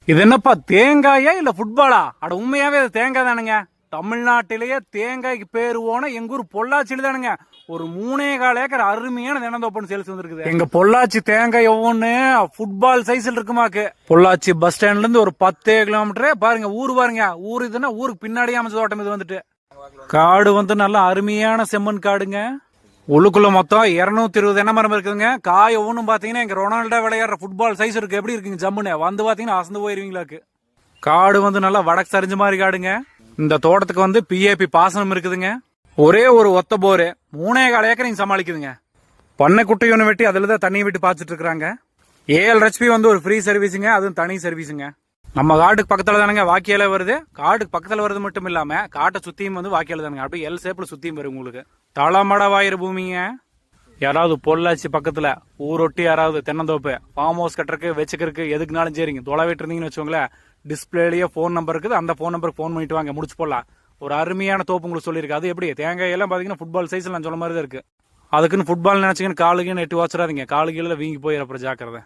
இது என்னப்பா தேங்காயா இல்ல ஃபுட்பாலா? அட உண்மையாவே அது தேங்காய் தானுங்க. தமிழ்நாட்டிலேயே தேங்காய்க்கு பேரு போன எங்க ஊர் பொள்ளாச்சியில தானுங்க ஒரு 3.25 ஏக்கர் அருமையான தினந்தோப்பன் சேல்ஸ் வந்திருக்குது. எங்க பொள்ளாச்சி தேங்காய் ஒவ்வொன்னு ஃபுட்பால் சைஸ்ல இருக்குமாக்கு. பொள்ளாச்சி பஸ் ஸ்டாண்ட்ல இருந்து ஒரு 10 கிலோமீட்டர் பாருங்க. ஊர் பாருங்க. ஊர் இதுன்னா ஊருக்கு பின்னாடியே அமைச்ச தோட்டம் இது வந்துட்டு. காடு வந்து நல்ல அருமையான செம்மண் காடுங்க. உள்ளுக்குள்ள மொத்தம் 220 தென்னை மரம் இருக்குதுங்க. காய் ஒவ்வொன்றும் பாத்தீங்கன்னா எங்க ரொனால்டோ விளையாடுற ஃபுட்பால் சைஸ் இருக்கு. எப்படி இருக்குங்க ஜம்முன்னு வந்து பாத்தீங்கன்னா அசந்து போயிருவீங்களாக்கு. காடு வந்து நல்லா வடக்கு சரிஞ்ச மாதிரி காடுங்க. இந்த தோட்டத்துக்கு வந்து பிஏபி பாசனம் இருக்குதுங்க. ஒரே ஒரு ஒத்த போரு 3.25 ஏக்கர் நீங்க சமாளிக்குதுங்க. பண்ணை குட்டை ஒன்று வெட்டி அதுல தான் தண்ணி விட்டு பாய்ச்சிட்டு இருக்காங்க. 7 HP வந்து ஒரு ஃப்ரீ சர்வீஸுங்க. அதுவும் தனி சர்வீஸுங்க. நம்ம காட்டுக்கு பக்கத்துல தானுங்க வாக்கியால வருது. காட்டுக்கு பக்கத்துல வருது மட்டும் இல்லாம காட்டை சுத்தியும் வந்து வாக்கியால தானுங்க. அப்படியே எல் ஷேப்ல சுத்தியும் வரும் உங்களுக்கு. தளமடவாயிர பூமிங்க. யாராவது பொள்ளாச்சி பக்கத்துல ஊரொட்டி யாராவது தென்னந்தோப்பு ஃபார்ம் ஹவுஸ் கட்டுறதுக்கு வச்சுக்கிறதுக்கு எதுக்குனாலும் சரிங்க. தொலைவிட்டு இருந்தீங்கன்னு வச்சுக்கோங்களேன். டிஸ்பிளேலயே போன் நம்பர் இருக்குது. அந்த போன் நம்பருக்கு போன் பண்ணிட்டு வாங்க, முடிச்சு போடலாம். ஒரு அருமையான தோப்பு உங்களுக்கு சொல்லியிருக்கு. அது எப்படி தேங்காய் எல்லாம் பாத்தீங்கன்னா ஃபுட்பால் சைஸ்ல நான் சொல்ல மாதிரி தான் இருக்கு. அதுக்குன்னு ஃபுட்பால் நினைச்சீங்கன்னு காலுக்கு எட்டு வச்சிடாதீங்க. காலுகீழ வீங்கி போயிட அப்புறம் ஜாக்கிரதை.